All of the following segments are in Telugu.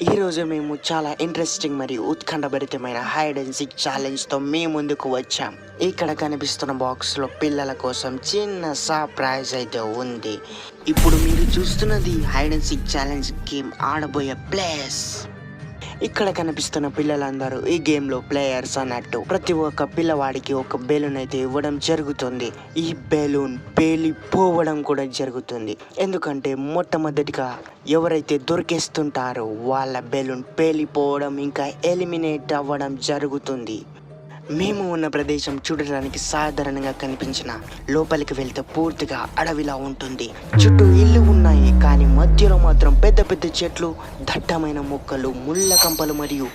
ఈరోజు మేము చాలా ఇంట్రెస్టింగ్ మరియు ఉత్కంఠభరితమైన హైడ్ అండ్ సీక్ ఛాలెంజ్తో మీ ముందుకు వచ్చాం. ఇక్కడ కనిపిస్తున్న బాక్స్లో పిల్లల కోసం చిన్న సర్ప్రైజ్ అయితే ఉంది. ఇప్పుడు మీరు చూస్తున్నది hide and seek challenge game ఆడబోయే ప్లేస్. ఇక్కడ కనిపిస్తున్న పిల్లలందరూ ఈ గేమ్ లో ప్లేయర్స్ అన్నట్టు. ప్రతి ఒక్క పిల్లవాడికి ఒక బెలూన్ అయితే ఇవ్వడం జరుగుతుంది. ఈ బెలూన్ పేలిపోవడం కూడా జరుగుతుంది. ఎందుకంటే మొట్టమొదటిగా ఎవరైతే దొరికేస్తుంటారో వాళ్ళ బెలూన్ పేలిపోవడం ఇంకా ఎలిమినేట్ అవ్వడం జరుగుతుంది. మేము ఉన్న ప్రదేశం చూడడానికి సాధారణంగా కనిపించిన లోపలికి వెళ్తే పూర్తిగా అడవిలా ఉంటుంది. చుట్టూ ఇల్లు ఉన్నాయి, కానీ మధ్యలో మాత్రం పెద్ద పెద్ద చెట్లు, దట్టమైన మొక్కలు, ముళ్ళ కంపలు మరియు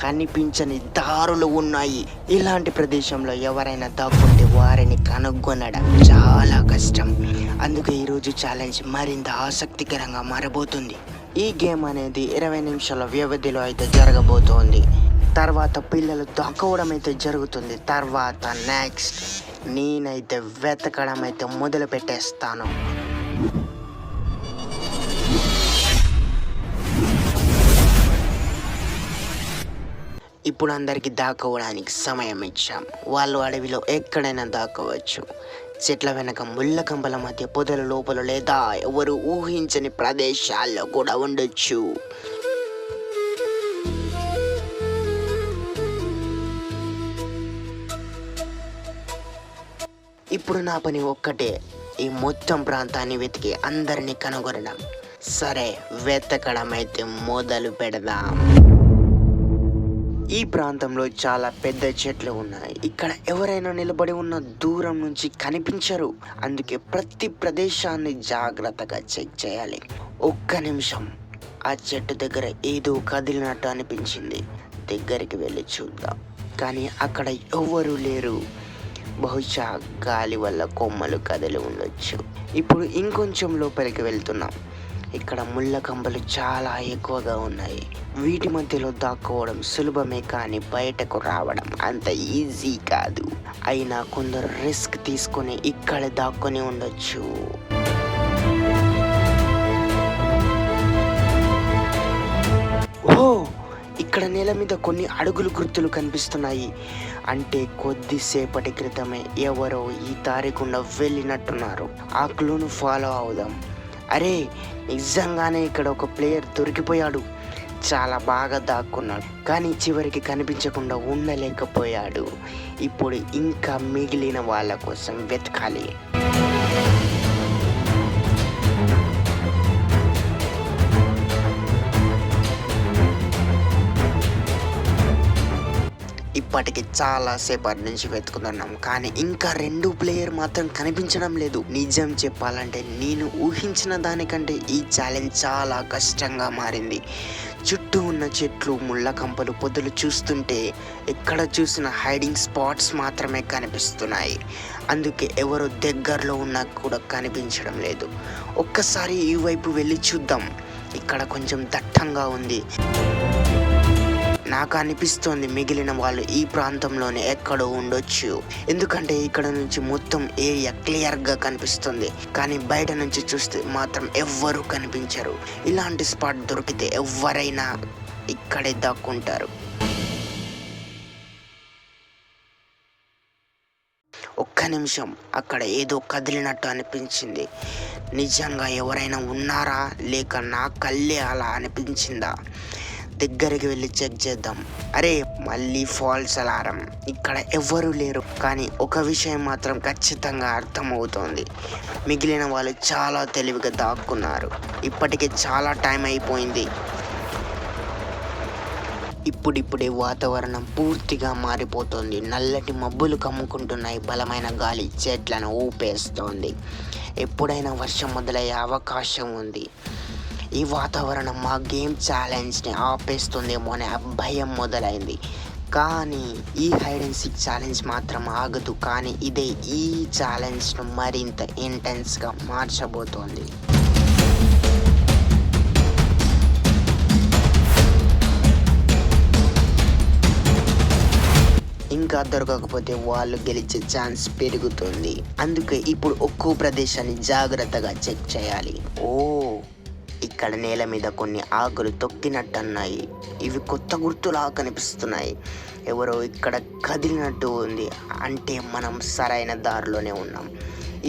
కనిపించని దారులు ఉన్నాయి. ఇలాంటి ప్రదేశంలో ఎవరైనా దాక్కుంటే వారిని కనుగొనడం చాలా కష్టం. అందుకే ఈరోజు ఛాలెంజ్ మరింత ఆసక్తికరంగా మారబోతుంది. ఈ గేమ్ అనేది 20 నిమిషాల వ్యవధిలో అయితే జరగబోతోంది. తర్వాత పిల్లలు దాక్కోవడం అయితే జరుగుతుంది. తర్వాత నెక్స్ట్ నేనైతే వెతకడం అయితే మొదలు పెట్టేస్తాను. ఇప్పుడు అందరికీ దాక్కోవడానికి సమయం ఇచ్చాం. వాళ్ళు అడవిలో ఎక్కడైనా దాక్కోవచ్చు. చెట్ల వెనక ముళ్ళ కంపల మధ్య పొదల లోపల లేదా ఎవరు ఊహించని ప్రదేశాల్లో కూడా ఉండొచ్చు. ఇప్పుడు నా పని ఒక్కటే, ఈ మొత్తం ప్రాంతాన్ని వెతికి అందరినీ కనుగొనడం. సరే, వెతకడం అయితే మొదలు పెడదాం. ఈ ప్రాంతంలో చాలా పెద్ద చెట్లు ఉన్నాయి. ఇక్కడ ఎవరైనా నిలబడి ఉన్న దూరం నుంచి కనిపించరు. అందుకే ప్రతి ప్రదేశాన్ని జాగ్రత్తగా చెక్ చేయాలి. ఒక్క నిమిషం, ఆ చెట్టు దగ్గర ఏదో కదిలినట్టు అనిపించింది. దగ్గరికి వెళ్ళి చూద్దాం. కానీ అక్కడ ఎవరు లేరు. బహుశా గాలి వల్ల కొమ్మలు కదిలి ఉండొచ్చు. ఇప్పుడు ఇంకొంచెం లోపలికి వెళ్తున్నాం. ఇక్కడ ముళ్ళ కంపలు చాలా ఎక్కువగా ఉన్నాయి. వీటి మధ్యలో దాక్కోవడం సులభమే, కానీ బయటకు రావడం అంత ఈజీ కాదు. అయినా కొందరు రిస్క్ తీసుకొని ఇక్కడ దాక్కొని ఉండొచ్చు. ఓ, ఇక్కడ నేల మీద కొన్ని అడుగులు గుర్తులు కనిపిస్తున్నాయి. అంటే కొద్దిసేపటి క్రితమే ఎవరో ఈ దారి గుండా వెళ్ళినట్టున్నారు. ఆ క్లూను ఫాలో అవుదాం. అరే, నిజంగానే ఇక్కడ ఒక ప్లేయర్ దొరికిపోయాడు. చాలా బాగా దాక్కున్నాడు, కానీ చివరికి కనిపించకుండా ఉండలేకపోయాడు. ఇప్పుడు ఇంకా మిగిలిన వాళ్ళ కోసం వెతకాలి. ఇప్పటికి చాలా సేపటి నుంచి వెతుకుతున్నాం, కానీ ఇంకా 2 ప్లేయర్ మాత్రం కనిపించడం లేదు. నిజం చెప్పాలంటే నేను ఊహించిన దానికంటే ఈ ఛాలెంజ్ చాలా కష్టంగా మారింది. చుట్టూ ఉన్న చెట్లు, ముళ్ళ కంపలు, పొదలు చూస్తుంటే ఎక్కడ చూసిన హైడింగ్ స్పాట్స్ మాత్రమే కనిపిస్తున్నాయి. అందుకే ఎవరో దగ్గరలో ఉన్నా కూడా కనిపించడం లేదు. ఒక్కసారి ఈ వైపు వెళ్ళి చూద్దాం. ఇక్కడ కొంచెం దట్టంగా ఉంది. నాకు అనిపిస్తోంది మిగిలిన వాళ్ళు ఈ ప్రాంతంలోనే ఎక్కడో ఉండొచ్చు. ఎందుకంటే ఇక్కడ నుంచి మొత్తం ఏరియా క్లియర్గా కనిపిస్తుంది, కానీ బయట నుంచి చూస్తే మాత్రం ఎవ్వరూ కనిపించరు. ఇలాంటి స్పాట్ దొరికితే ఎవరైనా ఇక్కడే దాక్కుంటారు. ఒక్క నిమిషం, అక్కడ ఏదో కదిలినట్టు అనిపించింది. నిజంగా ఎవరైనా ఉన్నారా, లేక నా కళ్ళే అలా అనిపించిందా? దగ్గరికి వెళ్ళి చెక్ చేద్దాం. అరే, మళ్ళీ ఫాల్స్ అలారం. ఇక్కడ ఎవ్వరూ లేరు, కానీ ఒక విషయం మాత్రం ఖచ్చితంగా అర్థమవుతోంది. మిగిలిన వాళ్ళు చాలా తెలివిగా దాక్కున్నారు. ఇప్పటికే చాలా టైం అయిపోయింది. ఇప్పుడిప్పుడే వాతావరణం పూర్తిగా మారిపోతుంది. నల్లటి మబ్బులు కమ్ముకుంటున్నాయి. బలమైన గాలి చెట్లను ఊపేస్తోంది. ఎప్పుడైనా వర్షం మొదలయ్యే అవకాశం ఉంది. ఈ వాతావరణం మా గేమ్ ఛాలెంజ్ని ఆపేస్తుందేమో అనే భయం మొదలైంది. కానీ ఈ హైడ్ అండ్ సీక్ ఛాలెంజ్ మాత్రం ఆగదు. కానీ ఇదే ఈ ఛాలెంజ్ను మరింత ఇంటెన్స్గా మార్చబోతోంది. ఇంకా దొరకకపోతే వాళ్ళు గెలిచే ఛాన్స్ పెరుగుతుంది. అందుకే ఇప్పుడు ఒక్కో ప్రదేశాన్ని జాగ్రత్తగా చెక్ చేయాలి. ఓ, ఇక్కడ నేల మీద కొన్ని ఆకులు తొక్కినట్టున్నాయి. ఇవి కొత్త గుర్తులా కనిపిస్తున్నాయి. ఎవరో ఇక్కడ కదిలినట్టు ఉంది. అంటే మనం సరైన దారిలోనే ఉన్నాం.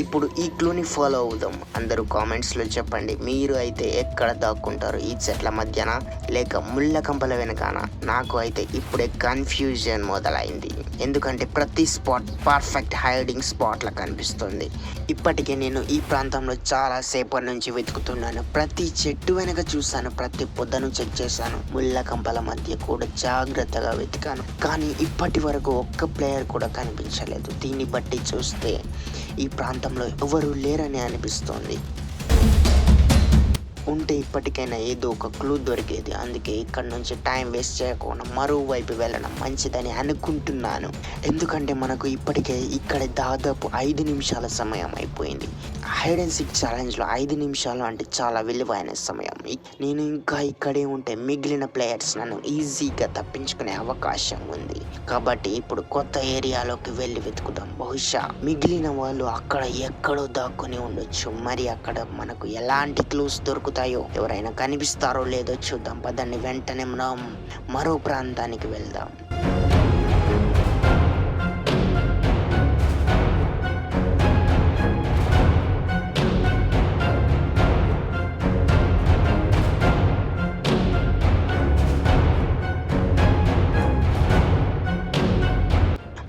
ఇప్పుడు ఈ క్లూని ఫాలో అవుదాం. అందరూ కామెంట్స్లో చెప్పండి, మీరు అయితే ఎక్కడ దాక్కుంటారు? ఈ చెట్ల మధ్యన లేక ముళ్ళ కంపల వెనకాన? నాకు అయితే ఇప్పుడే కన్ఫ్యూజన్ మొదలైంది. ఎందుకంటే ప్రతి స్పాట్ పర్ఫెక్ట్ హైడింగ్ స్పాట్లా కనిపిస్తుంది. ఇప్పటికే నేను ఈ ప్రాంతంలో చాలా సేపటి నుంచి వెతుకుతున్నాను. ప్రతి చెట్టు వెనక చూశాను, ప్రతి పొదను చెక్ చేశాను, ముళ్ళ కంపల మధ్య కూడా జాగ్రత్తగా వెతికాను. కానీ ఇప్పటి వరకు ఒక్క ప్లేయర్ కూడా కనిపించలేదు. దీన్ని బట్టి చూస్తే ఈ ప్రాంతంలో ఎవరు లేరని అనిపిస్తోంది. ఉంటే ఇప్పటికైనా ఏదో ఒక క్లూ దొరికేది. అందుకే ఇక్కడ నుంచి టైం వేస్ట్ చేయకుండా మరోవైపు వెళ్ళడం మంచిదని అనుకుంటున్నాను. ఎందుకంటే మనకు ఇప్పటికే ఇక్కడ దాదాపు 5 నిమిషాల సమయం అయిపోయింది. హైడ్ అండ్ సీక్ ఛాలెంజ్లో 5 నిమిషాలు అంటే చాలా విలువైన సమయం. నేను ఇంకా ఇక్కడే ఉంటే మిగిలిన ప్లేయర్స్ నన్ను ఈజీగా తప్పించుకునే అవకాశం ఉంది. కాబట్టి ఇప్పుడు కొత్త ఏరియాలోకి వెళ్ళి వెతుకుదాం. బహుశా మిగిలిన వాళ్ళు అక్కడ ఎక్కడో దాక్కుని ఉండొచ్చు. మరి అక్కడ మనకు ఎలాంటి క్లూస్ దొరుకుతాయో, ఎవరైనా కనిపిస్తారో లేదో చూద్దాం. పదండి, వెంటనే మనం మరో ప్రాంతానికి వెళ్దాం.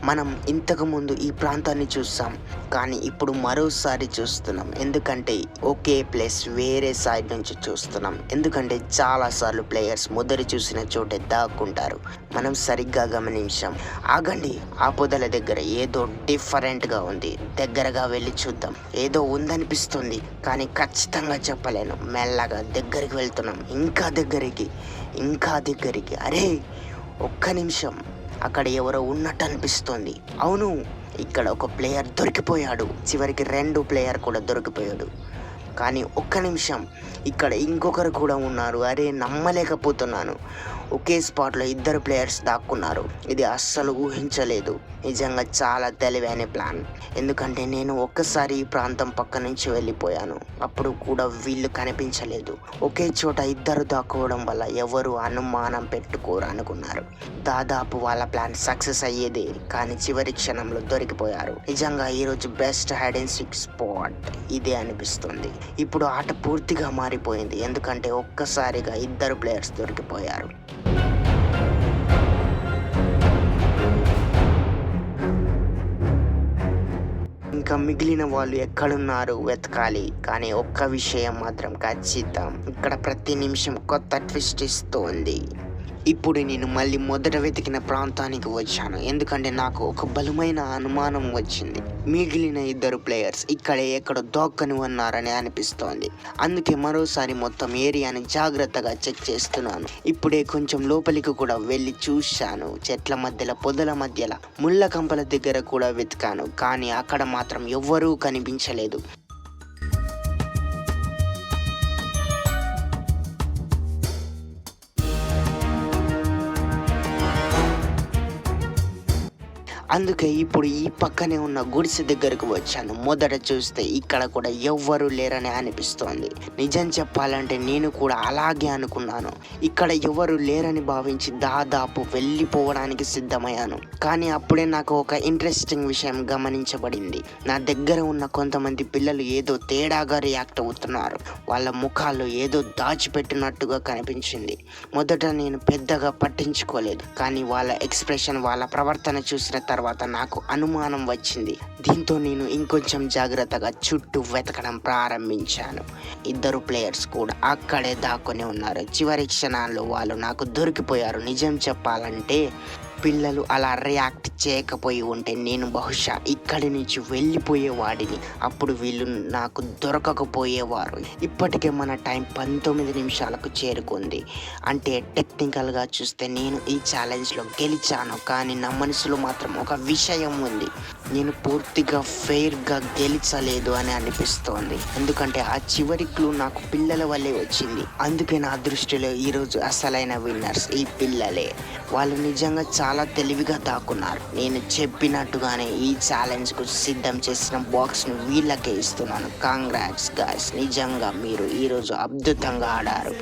మనం ఇంతకుముందు ఈ ప్రాంతాన్ని చూసాం, కానీ ఇప్పుడు మరోసారి చూస్తున్నాం. ఎందుకంటే ఒకే ప్లేస్ వేరే సైడ్ నుంచి చూస్తున్నాం. ఎందుకంటే చాలాసార్లు ప్లేయర్స్ మొదటి చూసిన చోటే దాక్కుంటారు. మనం సరిగ్గా గమనించాం. ఆగండి, ఆ పొదల దగ్గర ఏదో డిఫరెంట్గా ఉంది. దగ్గరగా వెళ్ళి చూద్దాం. ఏదో ఉందనిపిస్తుంది, కానీ ఖచ్చితంగా చెప్పలేను. మెల్లగా దగ్గరికి వెళ్తున్నాం. ఇంకా దగ్గరికి. అరే, ఒక్క నిమిషం, అక్కడ ఎవరో ఉన్నట్టు అనిపిస్తోంది. అవును, ఇక్కడ ఒక ప్లేయర్ దొరికిపోయాడు. చివరికి 2 ప్లేయర్ కూడా దొరికిపోయాడు. కానీ ఒక్క నిమిషం, ఇక్కడ ఇంకొకరు కూడా ఉన్నారు. అరే, నమ్మలేకపోతున్నాను. ఒకే స్పాట్లో 2 ప్లేయర్స్ దాక్కున్నారు. ఇది అస్సలు ఊహించలేదు. నిజంగా చాలా తెలివైన ప్లాన్. ఎందుకంటే నేను ఒక్కసారి ఈ ప్రాంతం పక్క నుంచి వెళ్ళిపోయాను. అప్పుడు కూడా వీళ్ళు కనిపించలేదు. ఒకే చోట 2 దాక్కోవడం వల్ల ఎవరు అనుమానం పెట్టుకోరు అనుకున్నారు. దాదాపు వాళ్ళ ప్లాన్ సక్సెస్ అయ్యేది, కానీ చివరి క్షణంలో దొరికిపోయారు. నిజంగా ఈరోజు best hide and seek spot ఇదే అనిపిస్తుంది. ఇప్పుడు ఆట పూర్తిగా మారిపోయింది. ఎందుకంటే ఒక్కసారిగా 2 ప్లేయర్స్ దొరికిపోయారు. ఇంకా మిగిలిన వాళ్ళు ఎక్కడున్నారు వెతకాలి. కానీ ఒక్క విషయం మాత్రం ఖచ్చితం, ఇక్కడ ప్రతి నిమిషం కొత్త ట్విస్ట్ ఇస్తోంది. ఇప్పుడు నేను మళ్ళీ మొదట వెతికిన ప్రాంతానికి వచ్చాను. ఎందుకంటే నాకు ఒక బలమైన అనుమానం వచ్చింది. మిగిలిన 2 ప్లేయర్స్ ఇక్కడే ఎక్కడో దోక్కని ఉన్నారని అనిపిస్తోంది. అందుకే మరోసారి మొత్తం ఏరియాని జాగ్రత్తగా చెక్ చేస్తున్నాను. ఇప్పుడే కొంచెం లోపలికి కూడా వెళ్ళి చూశాను. చెట్ల మధ్యలో, పొదల మధ్యలో, ముళ్ళ కంపల దగ్గర కూడా వెతికాను. కానీ అక్కడ మాత్రం ఎవ్వరూ కనిపించలేదు. అందుకే ఇప్పుడు ఈ పక్కనే ఉన్న గుడిసె దగ్గరకు వచ్చాను. మొదట చూస్తే ఇక్కడ కూడా ఎవ్వరూ లేరని అనిపిస్తోంది. నిజం చెప్పాలంటే నేను కూడా అలాగే అనుకున్నాను. ఇక్కడ ఎవరు లేరని భావించి దాదాపు వెళ్ళిపోవడానికి సిద్ధమయ్యాను. కానీ అప్పుడే నాకు ఒక ఇంట్రెస్టింగ్ విషయం గమనించబడింది. నా దగ్గర ఉన్న కొంతమంది పిల్లలు ఏదో తేడాగా రియాక్ట్ అవుతున్నారు. వాళ్ళ ముఖాల్లో ఏదో దాచిపెట్టినట్టుగా కనిపించింది. మొదట నేను పెద్దగా పట్టించుకోలేదు, కానీ వాళ్ళ ఎక్స్ప్రెషన్, వాళ్ళ ప్రవర్తన చూసిన తర్వాత నాకు అనుమానం వచ్చింది. దీంతో నేను ఇంకొంచెం జాగ్రత్తగా చుట్టూ వెతకడం ప్రారంభించాను. 2 ప్లేయర్స్ కూడా అక్కడే దాక్కుని ఉన్నారు. చివరి క్షణాల్లో వాళ్ళు నాకు దొరికిపోయారు. నిజం చెప్పాలంటే పిల్లలు అలా రియాక్ట్ చేయకపోయి ఉంటే నేను బహుశా ఇక్కడి నుంచి వెళ్ళిపోయేవాడిని. అప్పుడు వీళ్ళు నాకు దొరకకపోయేవారు. ఇప్పటికే మన టైం 19 నిమిషాలకు చేరుకుంది. అంటే టెక్నికల్గా చూస్తే నేను ఈ ఛాలెంజ్లో గెలిచాను. కానీ నా మనసులో మాత్రం ఒక విషయం ఉంది. నేను పూర్తిగా ఫెయిర్గా గెలిచలేదు అని అనిపిస్తోంది. ఎందుకంటే ఆ చివరి క్లూ నాకు పిల్లల వల్లే వచ్చింది. అందుకే నా దృష్టిలో ఈరోజు అసలైన విన్నర్స్ ఈ పిల్లలే. వాళ్ళు నిజంగా చాలా చాలా తెలివిగా దాక్కున్నారు. నేను చెప్పినట్టుగానే ఈ ఛాలెంజ్ కు సిద్ధం చేసిన బాక్స్ ను వీళ్ళకే ఇస్తున్నాను. కాంగ్రాట్స్ గాయ్స్, నిజంగా మీరు ఈ రోజు అద్భుతంగా ఆడారు.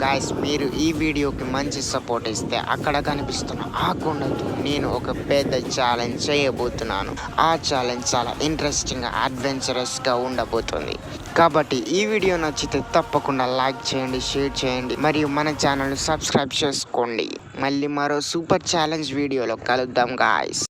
గాయ్స్, మీరు ఈ వీడియోకి మంచి సపోర్ట్ ఇస్తే అక్కడ కనిపిస్తున్న ఆ కొండతో నేను ఒక పెద్ద ఛాలెంజ్ చేయబోతున్నాను. ఆ ఛాలెంజ్ చాలా ఇంట్రెస్టింగ్ అడ్వెంచరస్ గా ఉండబోతుంది. కాబట్టి ఈ వీడియో నచ్చితే తప్పకుండా లైక్ చేయండి, షేర్ చేయండి మరియు మన ఛానల్ సబ్స్క్రైబ్ చేసుకోండి. మళ్ళీ మరో సూపర్ ఛాలెంజ్ వీడియోలో కలుద్దాం గాయ్స్.